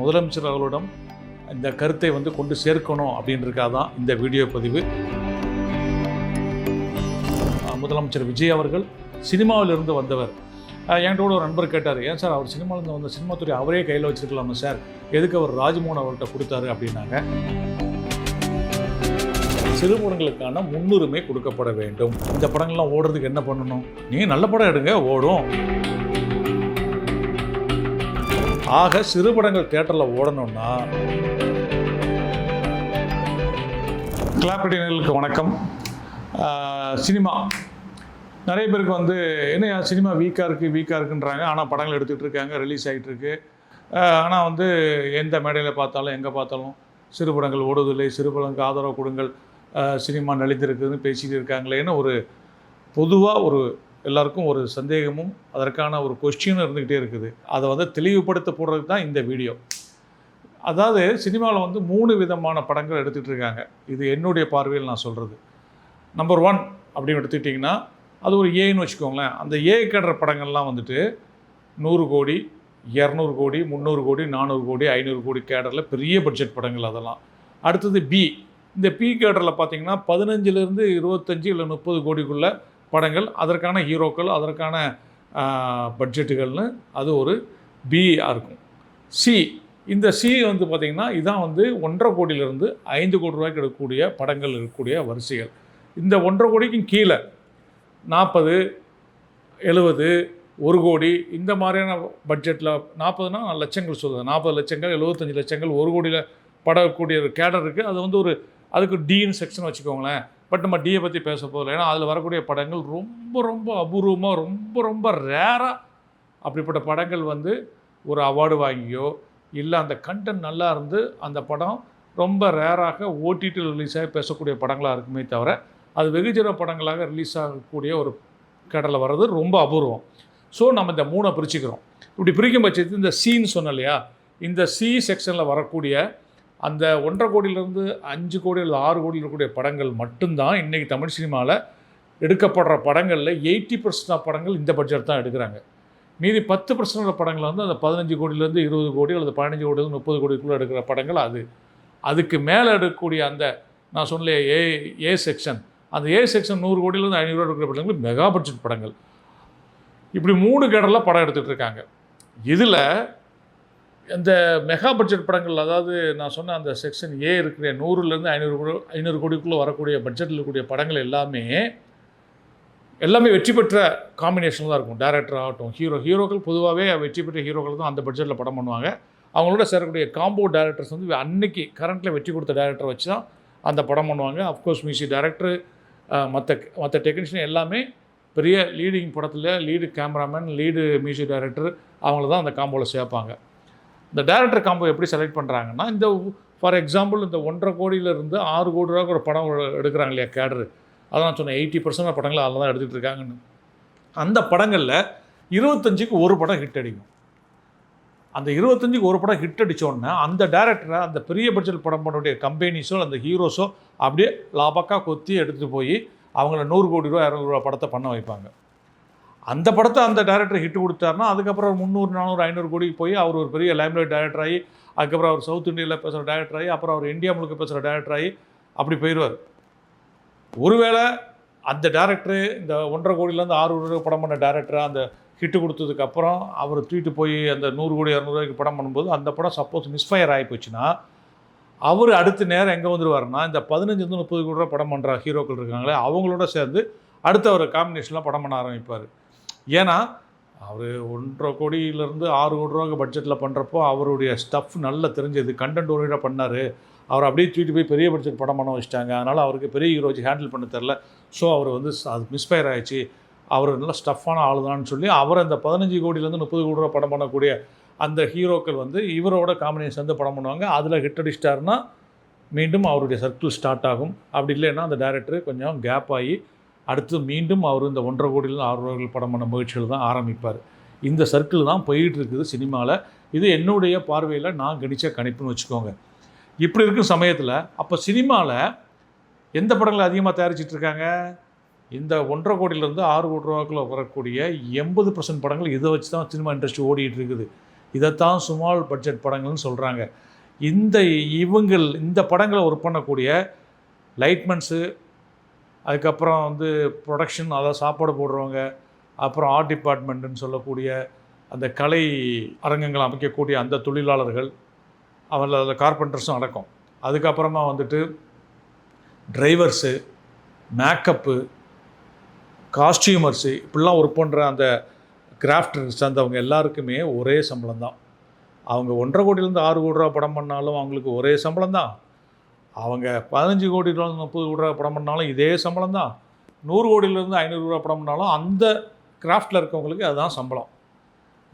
முதலமைச்சர் அவர்களிடம் இந்த கருத்தை கொண்டு சேர்க்கணும் அப்படின்றதுக்காக தான் இந்த வீடியோ பதிவு. முதலமைச்சர் விஜய் அவர்கள் சினிமாவிலிருந்து வந்தவர். என்கிட்ட கூட ஒரு நண்பர் கேட்டார், ஏன் சார் அவர் சினிமாவிலேருந்து வந்த சினிமா துறை அவரே கையில் வச்சுருக்கலாமா சார், எதுக்கு அவர் ராஜ்மோகன் அவர்கிட்ட கொடுத்தாரு அப்படின்னாங்க. சிறுபடங்களுக்கான முன்னுரிமை கொடுக்கப்பட வேண்டும். இந்த படங்கள்லாம் ஓடுறதுக்கு என்ன பண்ணணும்? நீங்கள் நல்ல படம் எடுங்க, ஓடும். ஆக சிறுபடங்கள் தியேட்டரில் ஓடணும்னா கிளாப்டினர்களுக்கு வணக்கம். சினிமா நிறைய பேருக்கு என்ன சினிமா வீக்காக இருக்குன்றாங்க. ஆனால் படங்கள் எடுத்துகிட்டு இருக்காங்க, ரிலீஸ் ஆகிட்டு இருக்கு. ஆனால் எந்த மேடையில் பார்த்தாலும் எங்கே பார்த்தாலும் சிறுபடங்கள் ஓடுவதில்லை, சிறுபடங்களுக்கு ஆதரவு கொடுங்கள், சினிமா நலிந்திருக்குதுன்னு பேசிகிட்டு இருக்காங்களேன்னு ஒரு பொதுவாக எல்லாருக்கும் ஒரு சந்தேகமும் அதற்கான ஒரு கொஸ்டினும் இருந்துக்கிட்டே இருக்குது. அதை தெளிவுபடுத்த போடுறதுக்கு தான் இந்த வீடியோ. அதாவது சினிமாவில் 3 விதமான படங்கள் எடுத்துகிட்டு இருக்காங்க. இது என்னுடைய பார்வையில் நான் சொல்கிறது. நம்பர் 1 அப்படின்னு எடுத்துக்கிட்டிங்கன்னா அது ஒரு ஏன்னு வச்சுக்கோங்களேன். அந்த ஏ கேடுற படங்கள்லாம் 100 கோடி, 200 கோடி, 300 கோடி, 400 கோடி, 500 கோடி கேடரில் பெரிய பட்ஜெட் படங்கள் அதெல்லாம். அடுத்தது பி. இந்த பி கேடரில் பார்த்திங்கன்னா 15 25 இல்லை 30 கோடிக்குள்ள படங்கள், அதற்கான ஹீரோக்கள், அதற்கான பட்ஜெட்டுகள்னு அது ஒரு பியாக இருக்கும். சி. இந்த சி பார்த்திங்கன்னா இதான் 1.5 கோடியிலிருந்து 5 கோடி ரூபாய்க்கு எடுக்கக்கூடிய படங்கள் இருக்கக்கூடிய வரிசைகள். இந்த 1.5 கோடிக்கும் கீழே 40, 70, 1 கோடி இந்த மாதிரியான பட்ஜெட்டில், 40னா லட்சங்கள் சொல்லுது, 40 லட்சங்கள், 75 லட்சங்கள், 1 கோடியில் படக்கூடிய ஒரு கேடர் இருக்குது. அது அதுக்கு டின்னு செக்ஷன் வச்சுக்கோங்களேன். பட் நம்ம டியை பற்றி பேச போகல. ஏன்னா அதில் வரக்கூடிய படங்கள் ரொம்ப அபூர்வமாக, ரொம்ப ரேராக அப்படிப்பட்ட படங்கள் ஒரு அவார்டு வாங்கியோ இல்லை அந்த கண்டென்ட் நல்லா இருந்து அந்த படம் ரொம்ப ரேராக ஓடிடி ரிலீஸ் ஆகி பேசக்கூடிய படங்களாக இருக்குமே தவிர, அது வெகுஜன படங்களாக ரிலீஸ் ஆகக்கூடிய ஒரு கடலில் வர்றது ரொம்ப அபூர்வம். ஸோ நம்ம இந்த 3 பிரிச்சுக்கிறோம். இப்படி பிரிக்கும் பட்சத்துக்கு இந்த சீன்னு சொன்னோம் இல்லையா, இந்த சி செக்ஷனில் வரக்கூடிய அந்த 1.5 கோடியிலேருந்து 5 கோடி இல்லை 6 கோடி இருக்கக்கூடிய படங்கள் மட்டும்தான் இன்றைக்கி தமிழ் சினிமாவில் எடுக்கப்படுற படங்களில் 80% ஆஃப் படங்கள் இந்த பட்ஜெட் தான் எடுக்கிறாங்க. மீதி 10% படங்கள் அந்த 15 கோடியிலேருந்து 20 கோடி அல்லது 15 கோடியிலேருந்து 30 கோடிக்குள்ளே எடுக்கிற படங்கள். அதுக்கு மேலே எடுக்கக்கூடிய அந்த நான் சொன்ன ஏ செக்ஷன், அந்த ஏ செக்ஷன் 100 கோடியிலேருந்து 500 கோடி இருக்கிற படங்கள் மெகா பட்ஜெட் படங்கள். இப்படி 3 கேடரில் படம் எடுத்துகிட்டு இருக்காங்க. இதில் இந்த மெகா பட்ஜெட் படங்கள், அதாவது நான் சொன்ன அந்த செக்ஷன் ஏ இருக்கிற 100லேருந்து 500 கோடிக்குள்ளே வரக்கூடிய பட்ஜெட்டில் இருக்கக்கூடிய படங்கள் எல்லாமே வெற்றி பெற்ற காம்பினேஷன் தான் இருக்கும். டைரக்டர் ஆகட்டும், ஹீரோக்கள் பொதுவாகவே வெற்றி பெற்ற ஹீரோக்கள் தான் அந்த பட்ஜெட்டில் படம் பண்ணுவாங்க. அவங்களோட சேரக்கூடிய காம்போ டைரக்டர்ஸ் அன்னைக்கு கரண்ட்டில் வெற்றி கொடுத்த டைரக்டர் வச்சு தான் அந்த படம் பண்ணுவாங்க. அஃப்கோர்ஸ் மியூசிக் டைரக்டர், மற்ற டெக்னீஷியன் எல்லாமே பெரிய லீடிங் படத்தில் lead cameraman, lead music director அவங்கள தான் அந்த காம்போவில் சேர்ப்பாங்க. இந்த டைரக்டர் காம்போ எப்படி செலக்ட் பண்ணுறாங்கன்னா, இந்த ஃபார் எக்ஸாம்பிள் இந்த 1.5 கோடியிலேருந்து 6 கோடி ரூபாய்க்கு ஒரு படம் எடுக்கிறாங்க இல்லையா கேடரு, அதான் சொன்னேன் 80% படங்கள் அதில் தான் எடுத்துகிட்டு இருக்காங்கன்னு. அந்த படங்களில் 25க்கு ஒரு படம் ஹிட் அடிக்கும். அந்த 25க்கு ஒரு படம் ஹிட் அடித்தோடனே அந்த டைரக்டரை அந்த பெரிய பட்ஜெட் படம் பண்ணக்கூடிய கம்பெனிஸோ அந்த ஹீரோஸோ அப்படியே லாபக்கா கொத்தி எடுத்துகிட்டு போய் அவங்கள 100 கோடி ரூபா 200 ரூபா படத்தை பண்ண வைப்பாங்க. அந்த படத்தை அந்த டைரக்டர் ஹிட் கொடுத்தாருன்னா அதுக்கப்புறம் 300, 400, 500 கோடிக்கு போய் அவர் ஒரு பெரிய லைம்லைட் டைரக்டர் ஆகி, அதுக்கப்புறம் அவர் சவுத் இந்தியாவில் பேசுகிற டைரக்டர் ஆகி, அப்புறம் அவர் இந்தியா முழுக்க பேசுகிற டைரக்டர் ஆகி அப்படி போயிடுவார். ஒருவேளை அந்த டைரக்டரு இந்த 1.5 கோடியிலேருந்து 6 கோடி படம் பண்ண டைரக்டராக அந்த ஹிட்டு கொடுத்ததுக்கப்புறம் அவர் தூக்கிட்டு போய் அந்த 100 கோடி 200 ரூபாய்க்கு படம் பண்ணும்போது அந்த படம் சப்போஸ் மிஸ்ஃபயர் ஆகி போச்சுன்னா அவர் அடுத்த நேரம் எங்கே வந்துடுவார்னா, இந்த 15 30 கோடி ரூபா படம் பண்ணுற ஹீரோக்கள் இருக்காங்களே அவங்களோட சேர்ந்து அடுத்த ஒரு காம்பினேஷனில் படம் பண்ண ஆரம்பிப்பார். ஏன்னா அவர் 1.5 கோடியிலேருந்து 6 கோடி ரூபாய்க்கு பட்ஜெட்டில் பண்ணுறப்போ அவருடைய ஸ்டஃப் நல்லா தெரிஞ்சது, கண்டென்ட் ஓரியண்டாக பண்ணார். அவர் அப்படியே தூக்கிட்டு போய் பெரிய பட்ஜெட் படம் பண்ண வச்சுட்டாங்க. அதனால் அவருக்கு பெரிய ஹீரோ வச்சு ஹேண்டில் பண்ண தெரில. ஸோ அவர் அது மிஸ்ஃபயர் ஆகிடுச்சு, அவர் நல்லா ஸ்டஃப்பான ஆள் தான்னு சொல்லி அவர் அந்த 15 கோடியிலேருந்து 30 கோடி ரூபா படம் பண்ணக்கூடிய அந்த ஹீரோக்கள் இவரோட காம்பினேஷன் படம் பண்ணுவாங்க. அதில் ஹிட் அடிச்சிட்டாருன்னா மீண்டும் அவருடைய சர்க்கிள் ஸ்டார்ட் ஆகும். அப்படி இல்லைன்னா அந்த டைரக்டர் கொஞ்சம் கேப் ஆகி அடுத்து மீண்டும் அவர் இந்த 1.5 கோடியிலேருந்து 6 கோடி படம் பண்ண முயற்சிகள் தான் ஆரம்பிப்பார். இந்த சர்க்கிள் தான் போயிட்டு இருக்குது சினிமாவில். இது என்னுடைய பார்வையில் நான் கணிச்ச கணிப்புன்னு வச்சுக்கோங்க. இப்படி இருக்கும் சமயத்தில் அப்போ சினிமாவில் எந்த படங்களை அதிகமாக தயாரிச்சிட்டு இருக்காங்க? இந்த 1.5 கோடியிலேருந்து 6 கோடி ரூபாய்க்குள்ள வரக்கூடிய 80% படங்கள் இதை வச்சு தான் சினிமா இண்டஸ்ட்ரி ஓடிட்டு இருக்குது. இதைத்தான் ஸ்மால் பட்ஜெட் படங்கள்னு சொல்கிறாங்க. இந்த படங்களை ஒர்க் பண்ணக்கூடிய லைட்மென்ஸு, அதுக்கப்புறம் வந்து ப்ரொடக்ஷன், அதாவது சாப்பாடு போடுறவங்க, அப்புறம் ஆர்ட் டிபார்ட்மெண்ட்டுன்னு சொல்லக்கூடிய அந்த கலை அரங்கங்கள் அமைக்கக்கூடிய அந்த தொழிலாளர்கள், அதில் கார்பெண்டர்ஸும் அடக்கம். அதுக்கப்புறமா வந்துட்டு டிரைவர்ஸு, மேக்கப்பு, காஸ்டியூமர்ஸு, இப்படிலாம் ஒர்க் பண்ணுற அந்த கிராஃப்ட் சேர்ந்தவங்க எல்லாருக்குமே ஒரே சம்பளம் தான். அவங்க 1.5 கோடியிலேருந்து 6 கோடி ரூபா படம் பண்ணாலும் அவங்களுக்கு ஒரே சம்பளம் தான். அவங்க 15 கோடியிலேருந்து 30 கோடி ரூபா படம் பண்ணாலும் இதே சம்பளம் தான். 100 கோடியிலேருந்து 500 ரூபா படம் பண்ணாலும் அந்த கிராஃப்டில் இருக்கவங்களுக்கு அதுதான் சம்பளம்.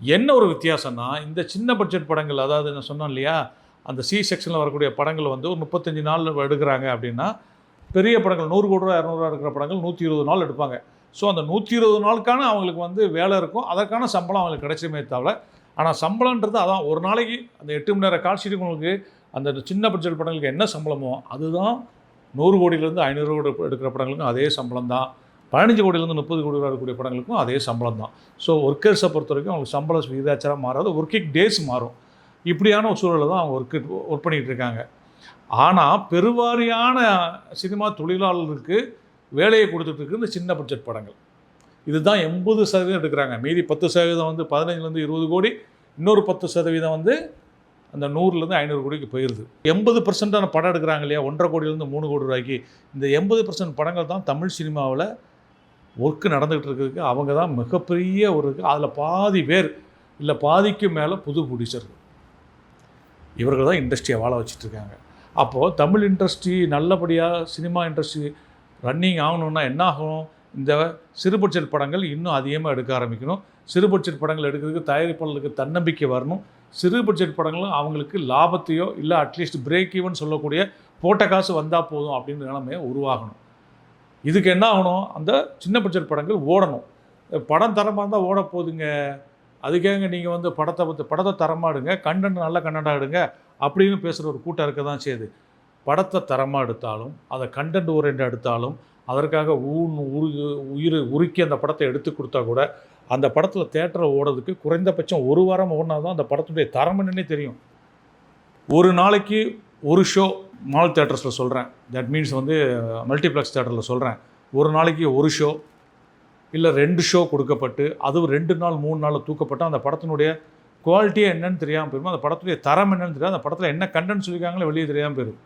என்ன ஒரு வித்தியாசம்னா, இந்த சின்ன பட்ஜெட் படங்கள், அதாவது நான் சொன்னேன் இல்லையா, அந்த சி செக்ஷனில் வரக்கூடிய படங்கள் வந்து ஒரு 35 நாள் எடுக்கிறாங்க அப்படின்னா, பெரிய படங்கள் 100 கோடி ரூபா 200 ரூபா இருக்கிற படங்கள் 120 நாள் எடுப்பாங்க. ஸோ அந்த 120 நாளுக்கான அவங்களுக்கு வந்து வேலை இருக்கும், அதற்கான சம்பளம் அவங்களுக்கு கிடைச்சுமே தவிர. ஆனால் சம்பளன்றது அதான், ஒரு நாளைக்கு அந்த 8 மணி நேர காட்சிக்கு உங்களுக்கு அந்த சின்ன பட்ஜெட் படங்களுக்கு என்ன சம்பளமோ அதுதான் 100 கோடியிலேருந்து 500 கோடி எடுக்கிற படங்களுக்கும் அதே சம்பளம் தான். 15 கோடியிலேருந்து 30 கோடி ரூபா இருக்கக்கூடிய படங்களுக்கும் அதே சம்பளம் தான். ஸோ ஒர்க்கர்ஸை பொறுத்த வரைக்கும் அவங்களுக்கு சம்பள விகிதாச்சாரம் மாறாது, ஒர்க்கிங் டேஸ் மாறும். இப்படியான ஒரு சூழலில் தான் அவங்க ஒர்க் பண்ணிகிட்டு இருக்காங்க. ஆனால் பெருவாரியான சினிமா தொழிலாளர்களுக்கு வேலையை கொடுத்துட்ருக்கு இந்த சின்ன பட்ஜெட் படங்கள். இதுதான் 80% எடுக்கிறாங்க. மீதி 10% வந்து 15லேருந்து 20 கோடி, இன்னொரு 10% வந்து அந்த 100லேருந்து 500 கோடிக்கு போயிடுது. 80% படம் எடுக்கிறாங்க இல்லையா, 1.5 கோடியிலேருந்து 3 கோடி ரூபாய்க்கு. இந்த 80% படங்கள் தான் தமிழ் சினிமாவில் ஒர்க்கு நடந்துகிட்டு இருக்கிறதுக்கு அவங்க தான் மிகப்பெரிய ஒரு, அதில் பாதி பேர் இல்லை பாதிக்கு மேலே புது ப்ரொடியூசர்கள். இவர்கள் தான் இண்டஸ்ட்ரியை வாழ வச்சிட்ருக்காங்க. அப்போது தமிழ் இண்டஸ்ட்ரி நல்லபடியாக சினிமா இண்டஸ்ட்ரி ரன்னிங் ஆகணுன்னா என்ன ஆகும்? இந்த சிறு பட்ஜெட் படங்கள் இன்னும் அதிகமாக எடுக்க ஆரம்பிக்கணும். சிறு பட்ஜெட் படங்கள் எடுக்கிறதுக்கு தயாரிப்பாளர்களுக்கு தன்னம்பிக்கை வரணும். சிறு பட்ஜெட் படங்களும் அவங்களுக்கு லாபத்தையோ இல்லை அட்லீஸ்ட் பிரேக் ஈவன் சொல்லக்கூடிய போட்ட காசு வந்தால் போதும் அப்படின்ற நிலைமையை உருவாகணும். இதுக்கு என்ன ஆகணும்? அந்த சின்ன பட்ஜெட் படங்கள் ஓடணும். படம் தரமாக இருந்தால் ஓட போகுதுங்க, அதுக்கேங்க நீங்கள் வந்து படத்தை தரமாக எடுங்க, கண்டென்ட் நல்ல கண்டென்ட்டாக எடுங்க அப்படின்னு பேசுகிற ஒரு கூட்டம் இருக்க தான் செய்யுது. படத்தை தரமாக எடுத்தாலும், அதை கண்டென்ட் ஓரியன்டாக எடுத்தாலும், அதற்காக உருக்கி அந்த படத்தை எடுத்து கொடுத்தா கூட அந்த படத்தில் தேட்டரில் ஓடுறதுக்கு குறைந்தபட்சம் 1 வாரம் ஓடினா தான் அந்த படத்துடைய தரம் என்னன்னே தெரியும். ஒரு நாளைக்கு ஒரு ஷோ மால் தேட்டர்ஸில் சொல்கிறேன், தட் மீன்ஸ் வந்து மல்டிப்ளெக்ஸ் தேட்டரில் சொல்கிறேன், ஒரு நாளைக்கு ஒரு ஷோ இல்லை 2 ஷோ கொடுக்கப்பட்டு அதுவும் 2 நாள் 3 நாள் தூக்கப்பட்டால் அந்த படத்தினுடைய குவாலிட்டியே என்னன்னு தெரியாமல் போயிடும், அந்த படத்துடைய தரம் என்னன்னு தெரியாது, அந்த படத்தில் என்ன கண்டென்ட் சொல்லியிருக்காங்களோ வெளியே தெரியாமல் போயிடும்.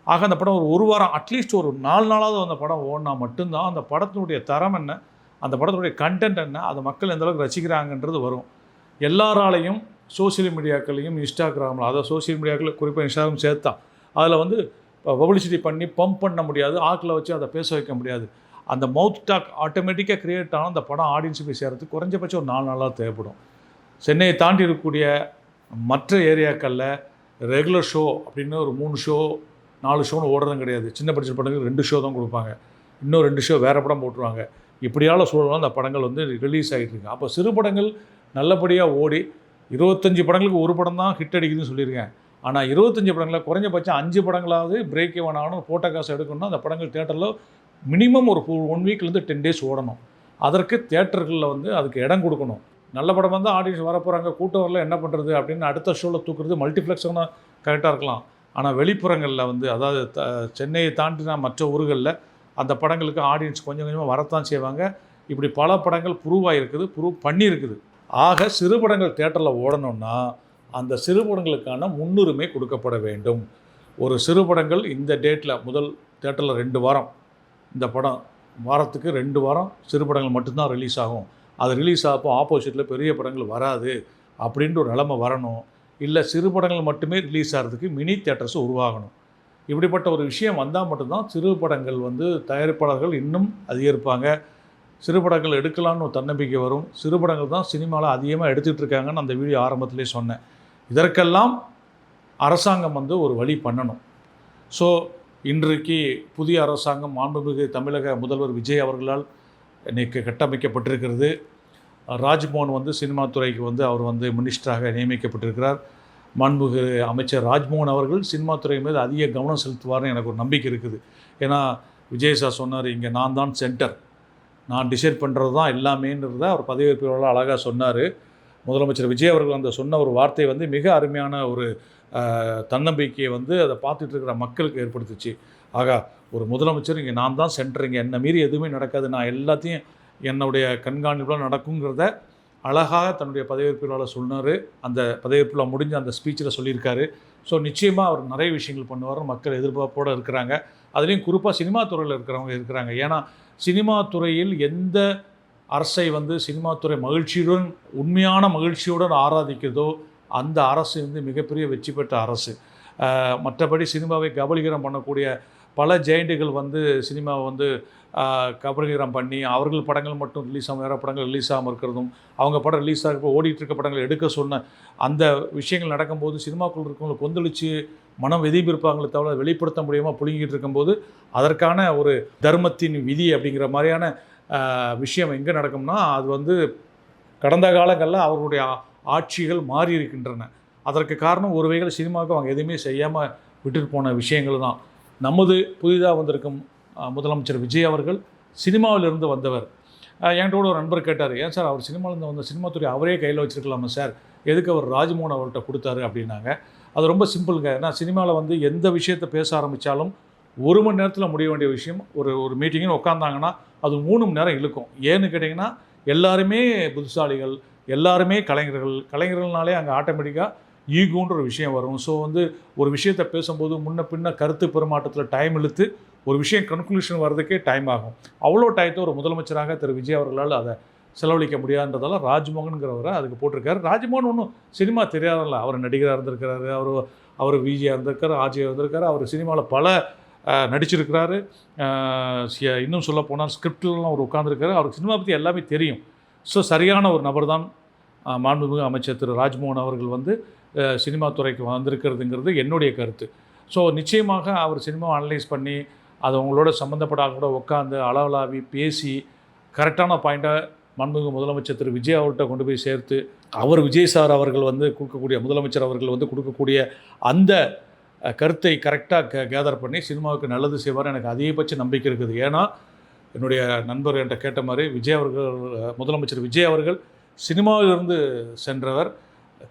ஆக அந்த படம் ஒரு வாரம் அட்லீஸ்ட் ஒரு 4 நாளாவது அந்த படம் ஓடினா மட்டும்தான் அந்த படத்தினுடைய தரம் என்ன, அந்த படத்துடைய கண்டென்ட் என்ன, அதை மக்கள் எந்தளவுக்கு ரசிக்கிறாங்கன்றது வரும். எல்லாராலையும் சோசியல் மீடியாக்களையும் இன்ஸ்டாகிராமில், அதாவது சோசியல் மீடியாக்கள் குறிப்பாக இன்ஸ்டாகிராம் சேர்த்தா அதில் வந்து பப்ளிசிட்டி பண்ணி பம்ப் பண்ண முடியாது, ஆக்கில் வச்சு அதை பேச வைக்க முடியாது. அந்த மவுத் டாக் ஆட்டோமேட்டிக்காக க்ரியேட் ஆனால் அந்த படம் ஆடியன்ஸு போய் சேரத்துக்கு குறைஞ்சபட்சம் ஒரு 4 நாளாக தேவைப்படும். சென்னையை தாண்டி இருக்கக்கூடிய மற்ற ஏரியாக்களில் ரெகுலர் ஷோ அப்படின்னு ஒரு 3 ஷோ 4 ஷோன்னு ஓடுறதும் கிடையாது. சின்ன பட்ஜெட் படங்களுக்கு 2 ஷோ தான் கொடுப்பாங்க, இன்னும் 2 ஷோ வேறு படம் போட்டுருவாங்க. இப்படியால சூழலாம் அந்த படங்கள் வந்து ரிலீஸ் ஆகிட்டு இருக்கு. அப்போ சிறு படங்கள் நல்லபடியாக ஓடி 25 படங்களுக்கு ஒரு படம் தான் ஹிட் அடிக்குதுன்னு சொல்லியிருக்கேன். ஆனால் 25 படங்களில் குறைஞ்சபட்சம் 5 படங்களாவது பிரேக் ஈவன் ஆகணும், போட்ட காசு எடுக்கணும்னா அந்த படங்கள் தேட்டரில் மினிமம் ஒரு 1 வீக்லேருந்து 10 டேஸ் ஓடணும். அதற்கு தேட்டர்களில் வந்து அதுக்கு இடம் கொடுக்கணும். நல்ல படம் வந்து ஆடியன்ஸ் வரப்போகிறாங்க, கூட்டம் வரல, என்ன பண்ணுறது அப்படின்னு அடுத்த ஷோவில் தூக்குறது மல்டிப்ளெக்ஸ்னால் கரெக்டாக இருக்கலாம். ஆனால் வெளிப்புறங்களில் வந்து, அதாவது சென்னையை தாண்டினா மற்ற ஊர்களில் அந்த படங்களுக்கு ஆடியன்ஸ் கொஞ்சம் கொஞ்சமாக வரத்தான் செய்வாங்க. இப்படி பல படங்கள் ப்ரூவ் பண்ணியிருக்குது. ஆக சிறு படங்கள் தேட்டரில் ஓடணும்னா அந்த சிறு படங்களுக்கான முன்னுரிமை கொடுக்கப்பட வேண்டும். ஒரு சிறு படங்கள் இந்த டேட்டில் முதல் தேட்டரில் 2 வாரம், இந்த படம் வாரத்துக்கு 2 வாரம் சிறு படங்கள் மட்டும்தான் ரிலீஸ் ஆகும். அது ரிலீஸ் ஆகப்போ ஆப்போசிட்டில் பெரிய படங்கள் வராது அப்படின்ற ஒரு நிலைமை வரணும். இல்லை சிறு படங்கள் மட்டுமே ரிலீஸ் ஆகிறதுக்கு மினி தியேட்டர்ஸ் உருவாகணும். இப்படிப்பட்ட ஒரு விஷயம் வந்தால் மட்டும்தான் சிறு படங்கள் வந்து தயாரிப்பாளர்கள் இன்னும் அதிகரிப்பாங்க, சிறு படங்கள் எடுக்கலான்னு ஒரு தன்னம்பிக்கை வரும். சிறு படங்கள் தான் சினிமாவில் அதிகமாக எடுத்துகிட்டு இருக்காங்கன்னு அந்த வீடியோ ஆரம்பத்திலே சொன்னேன். இதற்கெல்லாம் அரசாங்கம் வந்து ஒரு வழி பண்ணணும். ஸோ இன்றைக்கு புதிய அரசாங்கம் மாண்புமிகு தமிழக முதல்வர் விஜய் அவர்களால் இன்றைக்கு கட்டமைக்கப்பட்டிருக்கிறது. ராஜ்மோகன் வந்து சினிமா துறைக்கு வந்து அவர் வந்து மினிஸ்டராக நியமிக்கப்பட்டிருக்கிறார். மாண்புமிகு அமைச்சர் ராஜ்மோகன் அவர்கள் சினிமா துறை மீது அதிக கவனம் செலுத்துவார்னு எனக்கு ஒரு நம்பிக்கை இருக்குது. ஏன்னா விஜய் சார் சொன்னார், இங்கே நான் தான் சென்டர், நான் டிசைட் பண்ணுறது தான் எல்லாமேன்றத அவர் பதவியேற்பு அழகாக சொன்னார். முதலமைச்சர் விஜய் அவர்கள் அந்த சொன்ன ஒரு வார்த்தை வந்து மிக அருமையான ஒரு தன்னம்பிக்கையை வந்து அதை பார்த்துட்டு இருக்கிற மக்களுக்கு ஏற்படுத்துச்சு. ஆகா, ஒரு முதலமைச்சர் இங்கே நான் தான் சென்டர், இங்கே என்னை மீறி எதுவுமே நடக்காது, நான் எல்லாத்தையும் என்னுடைய கண்காணிப்பில் நடக்குங்கிறத அழகாக தன்னுடைய பதவியேற்பு விழாவில் சொன்னார். அந்த பதவியேற்பு விழா முடிஞ்ச அந்த ஸ்பீச்சில் சொல்லியிருக்காரு. ஸோ நிச்சயமாக அவர் நிறைய விஷயங்கள் பண்ணுவார், மக்கள் எதிர்பார்ப்போடு இருக்கிறாங்க. அதுலேயும் குறிப்பாக சினிமா துறையில் இருக்கிறவங்க இருக்கிறாங்க. ஏன்னா சினிமா துறையில் எந்த அரசை வந்து சினிமா துறை மகிழ்ச்சியுடன் உண்மையான மகிழ்ச்சியுடன் ஆராதிக்கிறதோ அந்த அரசு வந்து மிகப்பெரிய வெற்றி பெற்ற அரசு. மற்றபடி சினிமாவை கபலீகரம் பண்ணக்கூடிய பல ஜெயண்டுகள் வந்து சினிமாவை வந்து கபலீகரம் பண்ணி அவர்கள் படங்கள் மட்டும் ரிலீஸ் ஆகும், வேறு படங்கள் ரிலீஸ் ஆகாமல் இருக்கிறதும், அவங்க படம் ரிலீஸ் ஆக ஓடிட்டுருக்க படங்கள் எடுக்க சொன்ன அந்த விஷயங்கள் நடக்கும்போது சினிமாக்குள் இருக்கவங்களை கொந்தளித்து மனம் வெதிப்பிருப்பாங்களே தவிர வெளிப்படுத்த முடியாமல் புழுங்கிட்டு இருக்கும்போது அதற்கான ஒரு தர்மத்தின் விதி அப்படிங்கிற மாதிரியான விஷயம் எங்கே நடக்கும்னா அது வந்து கடந்த காலங்களில் அவர்களுடைய ஆட்சிகள் மாறி இருக்கின்றன. அதற்கு காரணம் ஒரு வகையில் சினிமாவுக்கு அவங்க எதுவுமே செய்யாமல் விட்டுட்டு போன விஷயங்கள் தான். நமது புதிதாக வந்திருக்கும் முதலமைச்சர் விஜய் அவர்கள் சினிமாவிலிருந்து வந்தவர். என்கிட்ட ஒரு நண்பர் கேட்டார், ஏன் சார் அவர் சினிமாவிலேருந்து வந்த சினிமாத்துறை அவரே கையில் வச்சுருக்கலாமா சார், எதுக்கு அவர் ராஜ்மோகன் அவர்கிட்ட கொடுத்தாரு அப்படின்னாங்க. அது ரொம்ப சிம்பிளுங்க. ஏன்னா சினிமாவில் வந்து எந்த விஷயத்தை பேச ஆரம்பித்தாலும் 1 மணி நேரத்தில் முடிய வேண்டிய விஷயம் ஒரு மீட்டிங்னு உட்காந்தாங்கன்னா அது 3 மணி நேரம் இழுக்கும். ஏன்னு கேட்டிங்கன்னா எல்லாருமே புத்திசாலிகள், எல்லாருமே கலைஞர்கள்னாலே அங்கே ஆட்டோமேட்டிக்காக ஈகோன்ற ஒரு விஷயம் வரும். ஸோ வந்து ஒரு விஷயத்தை பேசும்போது முன்ன பின்ன கருத்து பெருமாட்டத்தில் டைம் இழுத்து ஒரு விஷயம் கன்க்ளூஷன் வர்றதுக்கே டைம் ஆகும். அவ்வளோ டயத்தை ஒரு முதலமைச்சராக திரு விஜய் அவர்களால் அதை செலவழிக்க முடியாதுன்றதால ராஜ்மோகனுங்கிறவரை அதுக்கு போட்டிருக்காரு. ராஜ்மோகன் ஒன்றும் சினிமா தெரியாதல்ல, அவர் நடிகராக இருந்திருக்கிறாரு, அவர் விஜயாக இருந்திருக்காரு, ஆஜியாக இருந்திருக்காரு, அவர் சினிமாவில் பல நடிச்சிருக்கிறாரு. இன்னும் சொல்ல போனால் ஸ்கிரிப்ட்லாம் அவர் உட்காந்துருக்காரு, அவருக்கு சினிமா பற்றி எல்லாமே தெரியும். ஸோ சரியான ஒரு நபர் தான் மாண்புமிகு அமைச்சர் திரு ராஜ்மோகன் அவர்கள் வந்து சினிமா துறைக்கு வந்திருக்கிறதுங்கிறது என்னுடைய கருத்து. ஸோ நிச்சயமாக அவர் சினிமாவை அனலைஸ் பண்ணி அது அவங்களோட சம்மந்தப்பட்ட கூட உட்காந்து அளவலாவி பேசி கரெக்டான பாயிண்ட்டை மாண்புமிகு முதலமைச்சர் திரு விஜய் அவர்கிட்ட கொண்டு போய் சேர்த்து அவர் விஜய் சார் அவர்கள் வந்து கொடுக்கக்கூடிய முதலமைச்சர் அவர்கள் வந்து கொடுக்கக்கூடிய அந்த கருத்தை கரெக்டாக கேதர் பண்ணி சினிமாவுக்கு நல்லது செய்வார். எனக்கு அதிகபட்ச நம்பிக்கை இருக்குது. ஏன்னா என்னுடைய நண்பர் என்கிட்ட கேட்ட மாதிரி விஜய் அவர்கள் முதலமைச்சர் விஜய் அவர்கள் சினிமாவிலிருந்து சென்றவர்,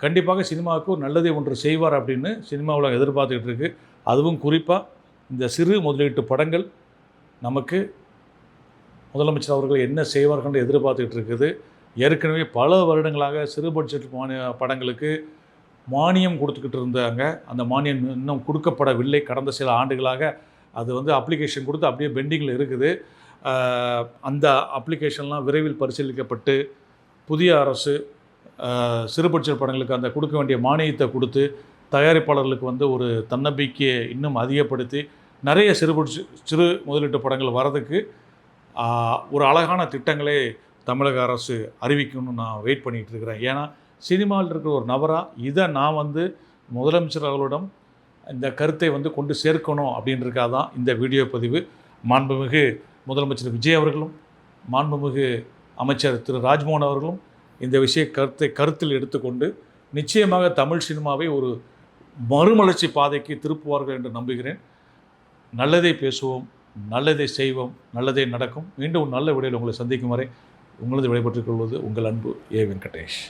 கண்டிப்பாக சினிமாவுக்கு ஒரு நல்லதை ஒன்று செய்வார் அப்படின்னு சினிமாவில் எதிர்பார்த்துக்கிட்டு இருக்குது. அதுவும் குறிப்பாக இந்த சிறு முதலீட்டு படங்கள் நமக்கு முதலமைச்சர் அவர்கள் என்ன செய்வார்கள் எதிர்பார்த்துக்கிட்டு இருக்குது. ஏற்கனவே பல வருடங்களாக சிறு பட்ஜெட் படங்களுக்கு மானியம் கொடுத்துக்கிட்டு இருந்தாங்க. அந்த மானியம் இன்னும் கொடுக்கப்படவில்லை. கடந்த சில ஆண்டுகளாக அது வந்து அப்ளிகேஷன் கொடுத்து அப்படியே பெண்டிங்கில் இருக்குது. அந்த அப்ளிகேஷன்லாம் விரைவில் பரிசீலிக்கப்பட்டு புதிய அரசு சிறு பட்ஜெட் படங்களுக்கு அந்த கொடுக்க வேண்டிய மானியத்தை கொடுத்து தயாரிப்பாளர்களுக்கு வந்து ஒரு தன்னம்பிக்கையை இன்னும் அதிகப்படுத்தி நிறைய சிறு முதலீட்டு படங்கள் வரதுக்கு ஒரு அழகான திட்டங்களே தமிழக அரசு அறிவிக்கணும்னு நான் வெயிட் பண்ணிகிட்டு இருக்கிறேன். ஏன்னா சினிமாவில் இருக்கிற ஒரு நபராக இதை நான் வந்து முதலமைச்சர் அவர்களிடம் இந்த கருத்தை வந்து கொண்டு சேர்க்கணும் அப்படின்றதுக்காக தான் இந்த வீடியோ பதிவு. மாண்புமிகு முதலமைச்சர் விஜய் அவர்களும் மாண்புமிகு அமைச்சர் திரு ராஜ்மோகன் அவர்களும் இந்த கருத்தில் எடுத்துக்கொண்டு நிச்சயமாக தமிழ் சினிமாவை ஒரு மறுமலர்ச்சி பாதைக்கு திருப்புவார்கள் என்று நம்புகிறேன். நல்லதை பேசுவோம், நல்லதை செய்வோம், நல்லதே நடக்கும். மீண்டும் நல்ல விடையில் உங்களை சந்திக்கும் வரை உங்களது விடைபெற்றுக் கொள்வது உங்கள் அன்பு ஏ. வெங்கடேஷ்.